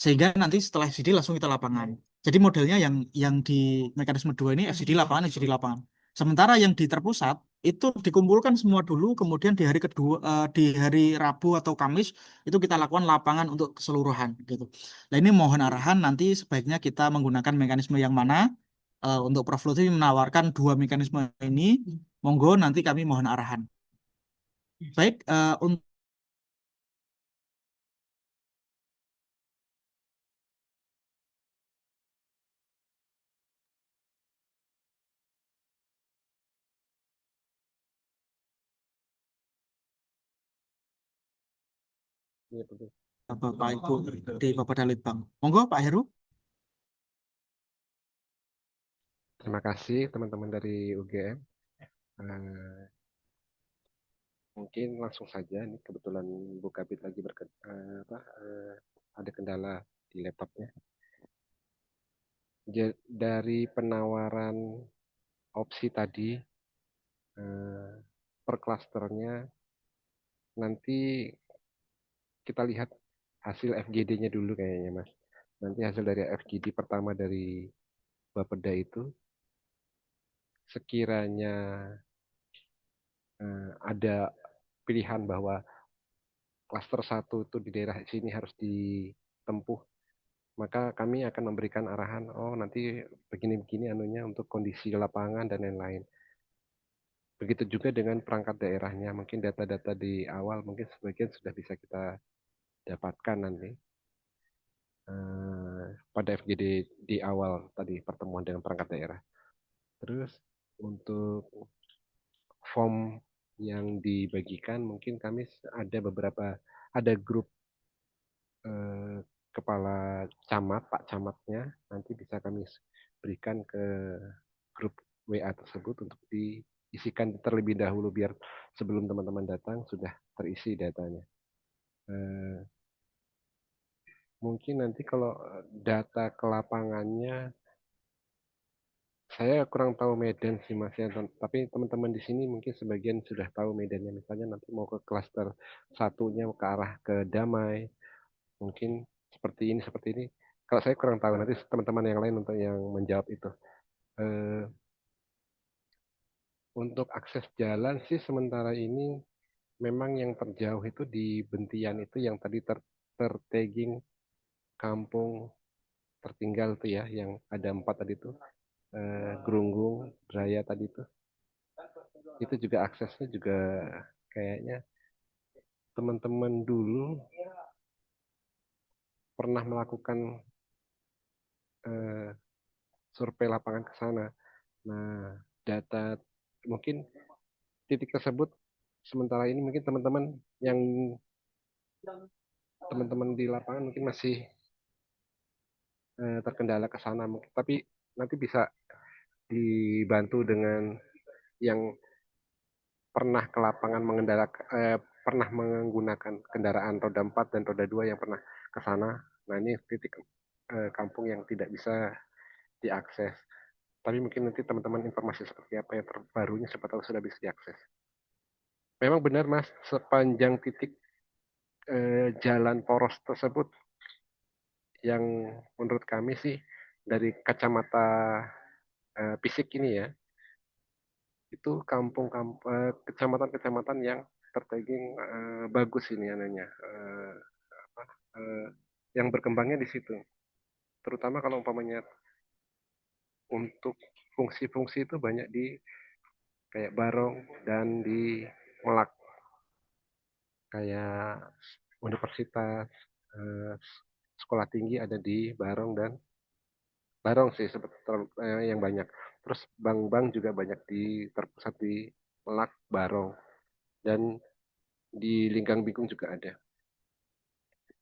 sehingga nanti setelah FGD langsung kita lapangan. Jadi modelnya yang di mekanisme 2 ini FGD lapangan, FGD lapangan. Sementara yang di terpusat itu dikumpulkan semua dulu, kemudian di hari kedua, di hari Rabu atau Kamis itu kita lakukan lapangan untuk keseluruhan gitu. Nah ini mohon arahan nanti sebaiknya kita menggunakan mekanisme yang mana. Untuk Prof. Lutfi menawarkan dua mekanisme ini, monggo nanti kami mohon arahan. Baik, untuk Iya, betul. Bapak Ibu di Bapeda Litbang. Monggo Pak Heru. Terima kasih teman-teman dari UGM. Eh, Mungkin langsung saja, nih kebetulan Bu Kabit lagi ada kendala di laptopnya. Dari penawaran opsi tadi, per klasternya nanti kita lihat hasil FGD-nya dulu kayaknya Mas. Nanti hasil dari FGD pertama dari Bapeda itu sekiranya ada pilihan bahwa klaster 1 itu di daerah sini harus ditempuh, maka kami akan memberikan arahan, oh nanti begini-begini anunya untuk kondisi lapangan dan lain-lain. Begitu juga dengan perangkat daerahnya, mungkin data-data di awal mungkin sebagian sudah bisa kita dapatkan nanti pada FGD di awal tadi pertemuan dengan perangkat daerah. Terus untuk form yang dibagikan mungkin kami ada grup eh, kepala camat, Pak Camatnya nanti bisa kami berikan ke grup WA tersebut untuk diisikan terlebih dahulu biar sebelum teman-teman datang sudah terisi datanya. Eh, Mungkin nanti kalau data ke lapangannya saya kurang tahu Medan sih Mas ya, tapi teman-teman di sini mungkin sebagian sudah tahu Medannya. Misalnya nanti mau ke klaster satunya ke arah ke Damai, mungkin seperti ini. Kalau saya kurang tahu, nanti teman-teman yang lain untuk yang menjawab itu. Eh, untuk akses jalan sih sementara ini memang yang terjauh itu di Bentian itu yang tadi tertagging kampung tertinggal tuh ya, yang ada 4 tadi tuh, Gerunggung, Braya tadi tuh. Itu juga aksesnya juga kayaknya teman-teman dulu pernah melakukan survei lapangan ke sana. Nah, data mungkin titik tersebut sementara ini mungkin teman-teman di lapangan mungkin masih terkendala ke sana, tapi nanti bisa dibantu dengan yang pernah ke lapangan pernah menggunakan kendaraan roda 4 dan roda 2 yang pernah ke sana. Nah, ini titik kampung yang tidak bisa diakses. Tapi mungkin nanti teman-teman informasi seperti apa yang terbarunya siapa tahu sudah bisa diakses. Memang benar Mas, sepanjang titik jalan poros tersebut yang menurut kami sih dari kacamata fisik ini ya, itu kecamatan-kecamatan yang tertagging bagus ini ananya, yang berkembangnya di situ. Terutama kalau umpamanya untuk fungsi-fungsi itu banyak di kayak Barong dan di Melak, kayak universitas, sekolah tinggi ada di Barong sih yang banyak. Terus bank-bank juga banyak terpusat di Melak, Barong, dan di Linggang Bingkung juga ada.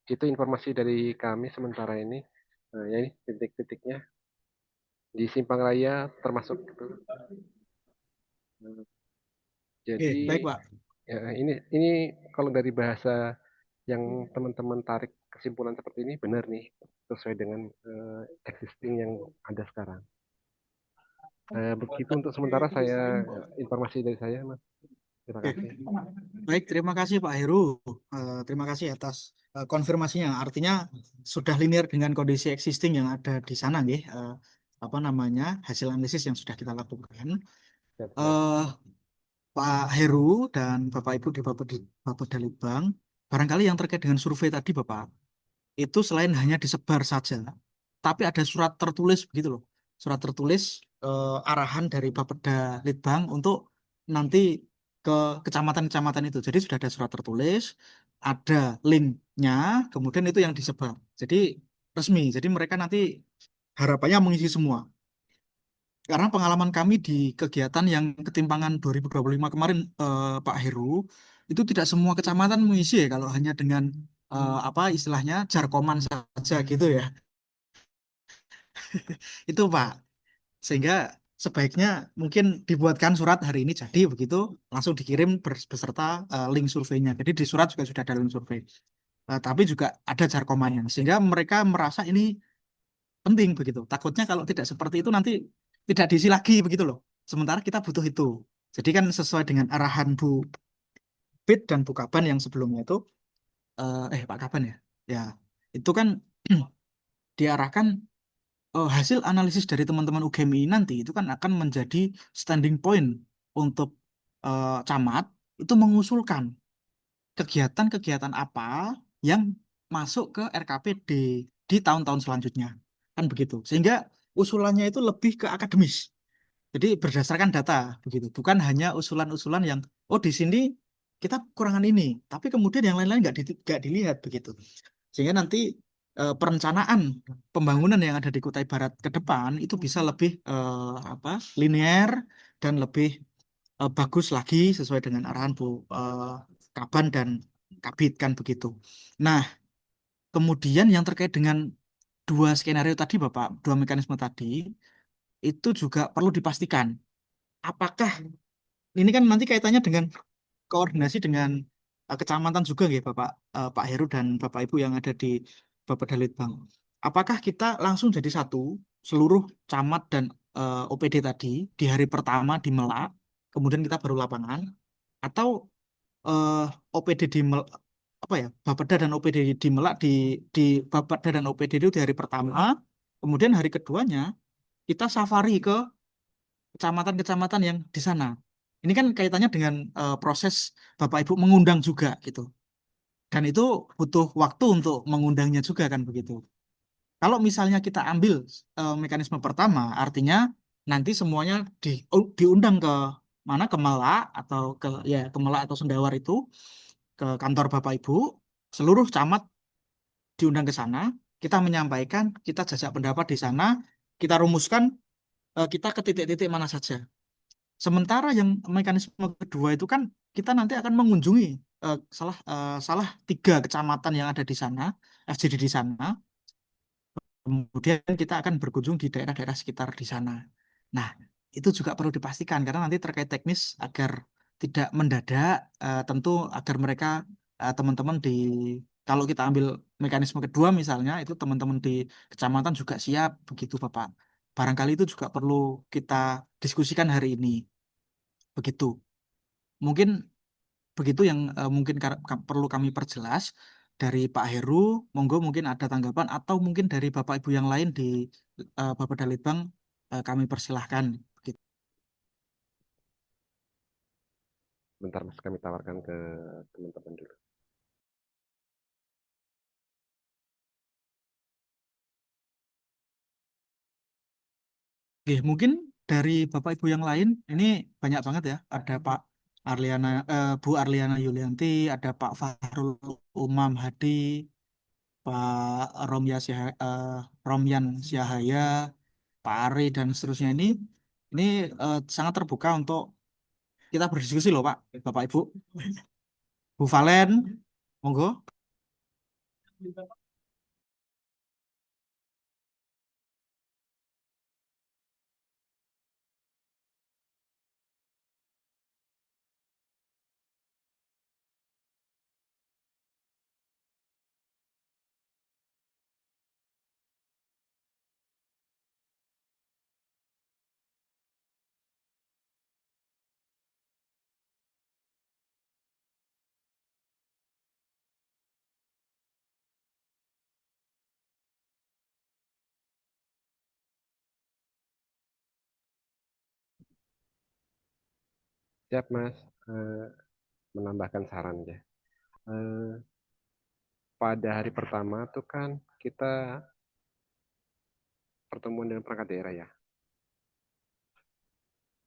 Itu informasi dari kami sementara ini. Ya ini titik-titiknya di Simpang Raya termasuk itu. Jadi baik Pak. ya, ini kalau dari bahasa yang teman-teman tarik kesimpulan seperti ini benar nih sesuai dengan existing yang ada sekarang. Begitu untuk sementara informasi dari saya, Mas. Terima kasih. Baik, terima kasih Pak Heru. Terima kasih atas konfirmasinya. Artinya sudah linear dengan kondisi existing yang ada di sana, nggih. Hasil analisis yang sudah kita lakukan. Pak Heru dan Bapak Ibu di Bapeda Litbang, barangkali yang terkait dengan survei tadi Bapak, itu selain hanya disebar saja, tapi ada surat tertulis begitu loh. Surat tertulis arahan dari Bapeda Litbang untuk nanti ke kecamatan-kecamatan itu. Jadi sudah ada surat tertulis, ada linknya, kemudian itu yang disebar. Jadi resmi. Jadi mereka nanti harapannya mengisi semua. Karena pengalaman kami di kegiatan yang ketimpangan 2025 kemarin, Pak Heru, itu tidak semua kecamatan mengisi ya, kalau hanya dengan apa istilahnya jarkoman saja gitu ya. Itu Pak. Sehingga sebaiknya mungkin dibuatkan surat hari ini jadi begitu, langsung dikirim beserta link surveinya. Jadi di surat juga sudah ada link survei. Tapi juga ada jarkomannya. Sehingga mereka merasa ini penting begitu. Takutnya kalau tidak seperti itu nanti tidak diisi lagi begitu loh. Sementara kita butuh itu. Jadi kan sesuai dengan arahan Bu Bit dan Bu Kaban yang sebelumnya itu, Pak Kaban ya, ya itu kan diarahkan hasil analisis dari teman-teman UGMI nanti itu kan akan menjadi standing point untuk camat itu mengusulkan kegiatan-kegiatan apa yang masuk ke RKP di tahun-tahun selanjutnya. Kan begitu. Sehingga usulannya itu lebih ke akademis. Jadi berdasarkan data begitu. Bukan hanya usulan-usulan yang di sini kita kekurangan ini, tapi kemudian yang lain-lain nggak dilihat begitu. Sehingga nanti perencanaan pembangunan yang ada di Kutai Barat ke depan itu bisa lebih linear dan lebih bagus lagi sesuai dengan arahan Bu Kaban dan Kabit kan begitu. Nah, kemudian yang terkait dengan dua skenario tadi Bapak, dua mekanisme tadi itu juga perlu dipastikan apakah ini kan nanti kaitannya dengan koordinasi dengan kecamatan juga ya Bapak, Pak Heru dan Bapak Ibu yang ada di Bapeda Litbang. Apakah kita langsung jadi satu seluruh camat dan OPD tadi di hari pertama di Melak, kemudian kita baru lapangan, atau OPD di Bapeda dan OPD di Melak di Bapeda dan OPD itu di hari pertama, kemudian hari keduanya kita safari ke kecamatan-kecamatan yang di sana. Ini kan kaitannya dengan proses Bapak Ibu mengundang juga gitu. Dan itu butuh waktu untuk mengundangnya juga kan begitu. Kalau misalnya kita ambil mekanisme pertama, artinya nanti semuanya diundang ke mana, ke Melak atau ke Melak atau Sendawar itu, ke kantor Bapak Ibu, seluruh camat diundang ke sana. kita menyampaikan, kita jajak pendapat di sana, kita rumuskan, kita ke titik-titik mana saja. Sementara yang mekanisme kedua itu kan kita nanti akan mengunjungi salah 3 kecamatan yang ada di sana, FGD di sana. Kemudian kita akan berkunjung di daerah-daerah sekitar di sana. Nah, itu juga perlu dipastikan karena nanti terkait teknis agar tidak mendadak, tentu agar mereka teman-teman di kalau kita ambil mekanisme kedua misalnya itu teman-teman di kecamatan juga siap begitu Bapak. Barangkali itu juga perlu kita diskusikan hari ini. Begitu. Mungkin begitu yang mungkin perlu kami perjelas dari Pak Heru. Monggo mungkin ada tanggapan atau mungkin dari Bapak Ibu yang lain di Bapeda Litbang, kami persilahkan. Begitu. Bentar Mas, kami tawarkan ke teman-teman dulu. Oke, mungkin dari Bapak Ibu yang lain ini banyak banget ya. Ada Bu Arliana Yulianti, ada Pak Fahrul Umam Hadi, Pak Romyan Syahaya, Pak Ari dan seterusnya ini sangat terbuka untuk kita berdiskusi loh Pak, Bapak Ibu. Bu Valen, monggo. Siap Mas. Eh, Menambahkan saran ya. Eh, Pada hari pertama tuh kan kita pertemuan dengan perangkat daerah ya.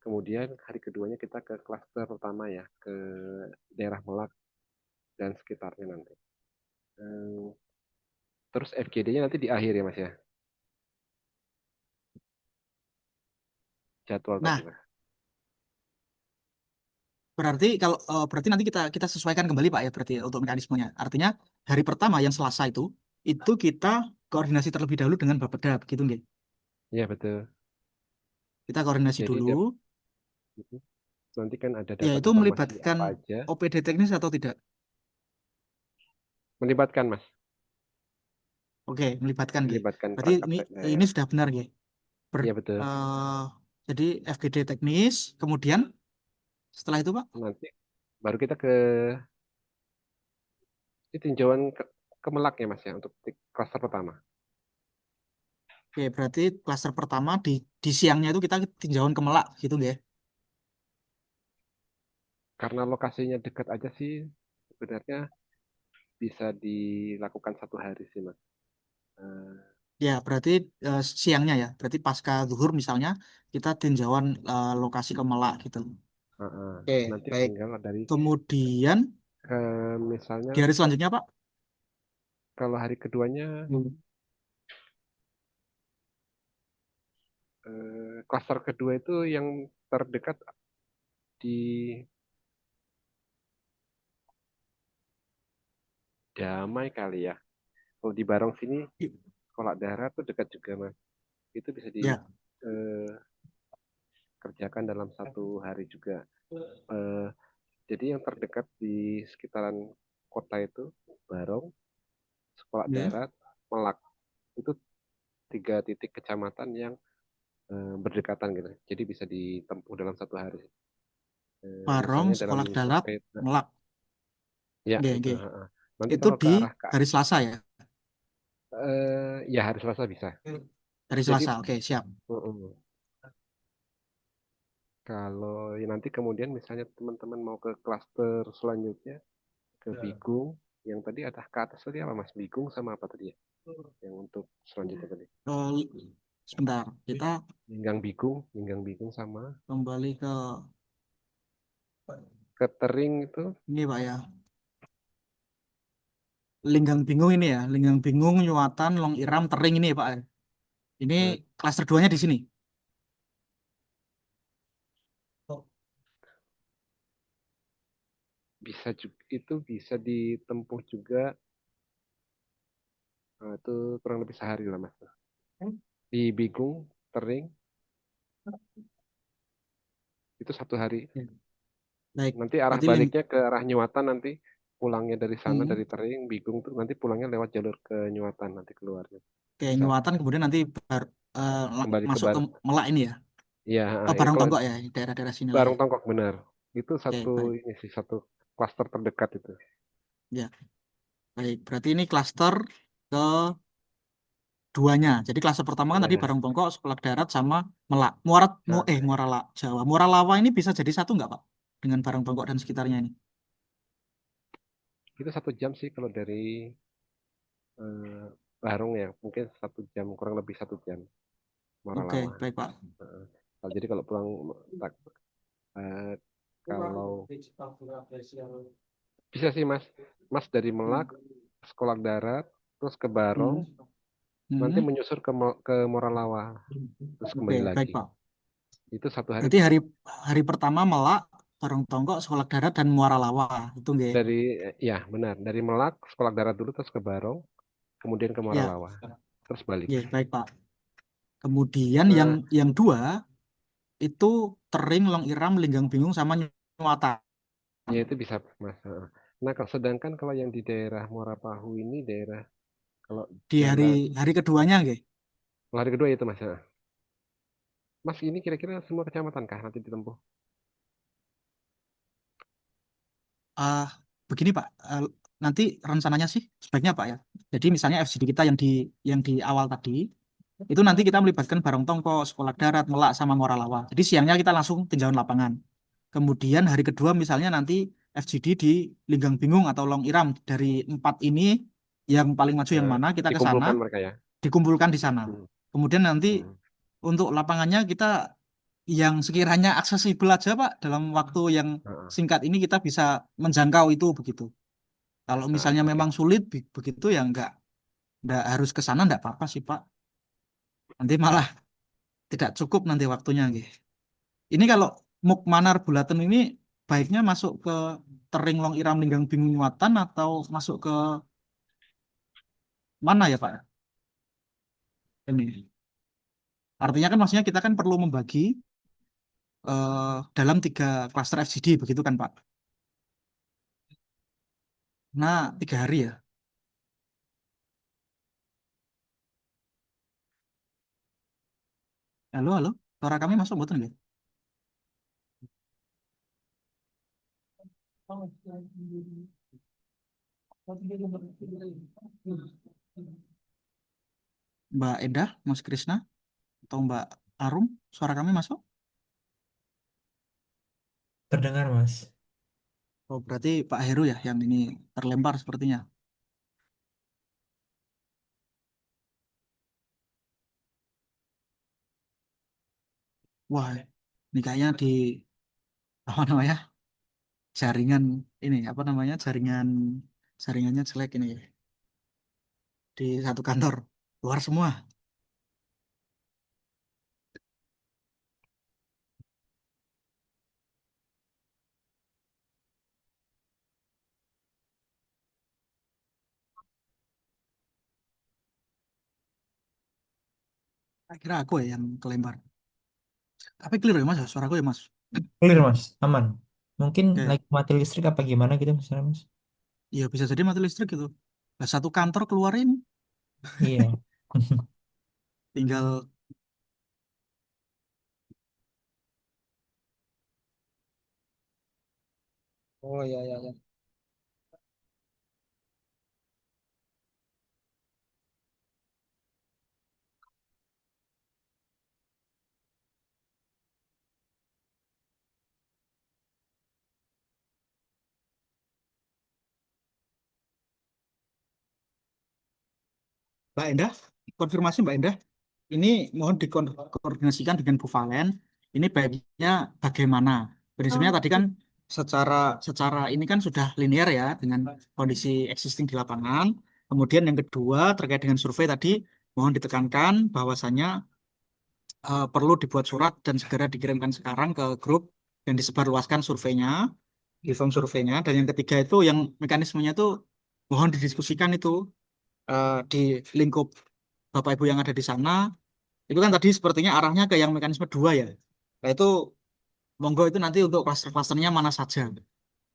Kemudian hari keduanya kita ke klaster pertama ya, ke daerah Melak dan sekitarnya nanti. Eh, Terus FGD-nya nanti di akhir ya Mas ya, jadwal tadi Nah, Mas. berarti nanti kita sesuaikan kembali Pak ya berarti untuk mekanismenya. Artinya hari pertama yang Selasa itu kita koordinasi terlebih dahulu dengan Bapeda begitu nggih? Iya betul. Kita koordinasi Jadi dulu, nanti kan ada data yaitu informasi melibatkan apa aja. OPD teknis atau tidak? Melibatkan Mas, Oke, melibatkan nggih. melibatkan Berarti perangkat ini daerah. sudah benar nggih. Iya betul. Eh, jadi FGD teknis, kemudian setelah itu Pak, Nanti baru kita ke tinjauan ke Melak ya Mas ya untuk klaster pertama. oke berarti klaster pertama di siangnya itu kita tinjauan ke Melak gitu nggih. Karena lokasinya dekat aja sih, sebenarnya bisa dilakukan 1 hari sih Mas. Eh, Ya, berarti siangnya ya. Berarti pasca zuhur misalnya kita tinjauan lokasi ke Melak gitu. Oke, Nanti baik. tinggal dari Kemudian misalnya di hari selanjutnya Pak. kalau hari keduanya klaster kedua itu yang terdekat di Damai kali ya. Kalau di Barong sini sekolah darat tuh dekat juga Mas. Itu bisa Ya, dikerjakan dalam 1 hari juga. Eh, jadi yang terdekat di sekitaran kota itu Barong, sekolah ya. darat, Melak. Itu 3 titik kecamatan yang berdekatan gitu. Jadi bisa ditempuh dalam 1 hari. Barong, Misalnya dalam Sekolah Darat, survei, Melak. ya Oke, itu. oke. Nanti Itu kalau di ke arah hari Selasa ya. ya hari Selasa bisa. Hari Jadi Selasa. Oke, siap. kalau ya nanti kemudian misalnya teman-teman mau ke klaster selanjutnya ke Bigung, yang tadi ada ke atas tadi apa Mas? Bigung sama apa tadi ya? Yang untuk selanjutnya tadi. Eh, sebentar, kita Linggang Bigung sama kembali ke Ketering itu ini Pak ya. Linggang Bingung ini ya, Linggang Bingung, Nyuwatan, Long Iram, Tering ini ya Pak. Ini Nah, klaster 2-nya di sini. bisa juga, itu bisa ditempuh juga, itu kurang lebih sehari lah Mas. Di Bigung, Tering, itu 1 hari. Baik, Nanti arah berarti baliknya ke arah Nyuwatan, nanti pulangnya dari sana, Hmm, dari Tering, Bigung tuh nanti pulangnya lewat jalur ke Nyuwatan nanti keluarnya. ke Bisa Nyuwatan kemudian nanti kembali ke masuk ke Melak ini ya. Iya, Oh, ya, Barang kalau Tongkok ya, daerah-daerah sini lah ya. Barong Tongkok benar. Itu Oke, baik. ini sih satu klaster terdekat itu. Ya, baik. Berarti ini klaster keduanya. Jadi klaster pertama kan tadi Ya. Barang Tongkok, Sekolah Darat sama Melak. Muara Nah, Muara Jawa. Muara Lawa ini bisa jadi satu nggak Pak? Dengan Barang Tongkok dan sekitarnya ini. itu 1 jam sih kalau dari eh, Barong ya, mungkin 1 jam, kurang lebih 1 jam Oke, Moralawa. baik Pak. Heeh. Jadi kalau pulang tak, eh, kalau bisa sih Mas, Mas dari Melak, Sekolah Darat, terus ke Barong, Hmm. nanti Hmm. menyusur ke Moralawa, terus Oke, kembali baik lagi. Pak. Itu 1 hari Berarti bisa. hari pertama Melak, Barang Tongkok, Sekolah Darat dan Muara Lawa. Itu nggih. Dari ya benar, dari Melak, Sekolah Darat dulu, terus ke Barong, kemudian ke Ya, Moralawa, terus balik. ya, baik Pak. Kemudian Nah, yang dua itu Tering, Long Iram, Linggang Bingung sama Nyuwatan. ya itu bisa Mas. Heeh. Nah, sedangkan kalau yang di daerah Morapahu ini daerah kalau Di jalan hari keduanya nggih. hari kedua itu Mas. Heeh. Mas ini kira-kira semua kecamatan kah nanti ditempuh? Ah, begini Pak, nanti rencananya sih sebaiknya Pak ya. Jadi misalnya FGD kita yang di awal tadi itu nanti kita melibatkan Barong Tongko, Sekolah Darat, Melak sama Muara Lawa. Jadi siangnya kita langsung tinjauan lapangan. Kemudian hari kedua misalnya nanti FGD di Linggang Bingung atau Long Iram dari 4 ini yang paling maju yang Nah, mana kita ke sana dikumpulkan mereka ya. dikumpulkan di sana. Hmm. Kemudian nanti Hmm. untuk lapangannya kita yang sekiranya aksesibel aja Pak dalam waktu yang Heeh. singkat ini kita bisa menjangkau itu begitu. Kalau Nah, misalnya oke. memang sulit begitu ya enggak harus ke sana enggak apa-apa sih Pak. Nanti malah tidak cukup nanti waktunya gitu. Ini kalau Mukmanar Bulaten ini baiknya masuk ke Tering Long Iram Linggang Bingung Nyuwatan atau masuk ke mana ya Pak? Ini. Artinya kan maksudnya kita kan perlu membagi dalam 3 klaster FGD begitu kan Pak? Nah, 3 hari ya. Halo, halo. Suara kami masuk betul nggak? Mbak Endah, Mas Krisna, atau Mbak Arum, suara kami masuk? Terdengar, Mas. Oh, berarti Pak Heru ya yang ini terlempar sepertinya. Wah, ini kayaknya di apa namanya? Jaringan ini apa namanya? Jaringannya jelek ini di satu kantor. Luar semua. Akhirnya aku ya yang kelempar. Tapi clear ya Mas, suaraku ya Mas. Clear, Mas. Aman. Mungkin Oke, lagi mati listrik apa gimana gitu, misalnya, Mas. ya bisa jadi mati listrik gitu. Nah, satu kantor keluarin, Iya. tinggal oh ya ya ya. Mbak Endah, konfirmasi Mbak Endah. Ini mohon dikoordinasikan dengan Bu Valen. Ini baiknya bagaimana? Prinsipnya tadi kan secara secara ini kan sudah linear ya dengan kondisi existing di lapangan. Kemudian yang kedua terkait dengan survei tadi, mohon ditekankan bahwasannya perlu dibuat surat dan segera dikirimkan sekarang ke grup dan disebarluaskan surveinya, di form surveinya. Dan yang ketiga itu yang mekanismenya itu mohon didiskusikan itu di lingkup Bapak Ibu yang ada di sana. Itu kan tadi sepertinya arahnya ke yang mekanisme 2 ya. Nah itu monggo itu nanti untuk klaster-klasternya mana saja.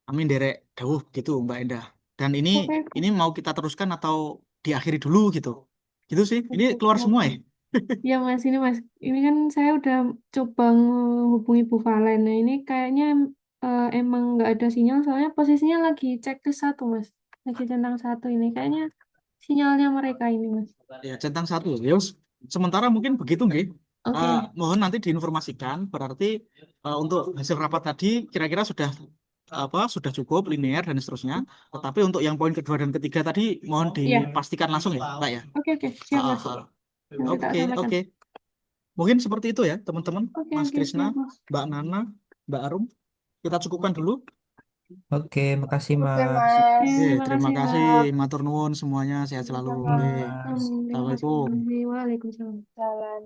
Amin derek dawuh gitu Mbak Endah. Dan Oke, ini mau kita teruskan atau diakhiri dulu gitu. Gitu sih. Ini oke, keluar siap. semua ya. Ya Mas, ini kan saya udah coba menghubungi Bu Valen. Nah ini kayaknya emang nggak ada sinyal, soalnya posisinya lagi checklist 1 Mas. Lagi centang 1 ini. Kayaknya sinyalnya mereka ini Mas. Ya, centang 1. Ya, sementara mungkin begitu nggih. Oke, Mohon nanti diinformasikan berarti untuk hasil rapat tadi kira-kira sudah cukup linear dan seterusnya. Tetapi untuk yang poin kedua dan ketiga tadi mohon iya. dipastikan langsung ya, Mbak ya. Oke, siap Ah, Mas. ah. Nanti tak Oke, sampaikan. oke. Mungkin seperti itu ya, teman-teman. Oke, Mas Krisna, siap Mas. Mbak Nana, Mbak Arum. Kita cukupkan dulu. Oke, makasih Oke, Mas. Oke, Mas. Terima makasih kasih, Mas. matur nuwun semuanya, sehat selalu. Sama-sama. Oke. Mas. Amin. Terima kasih. Assalamualaikum. Waalaikumsalam. Jalan.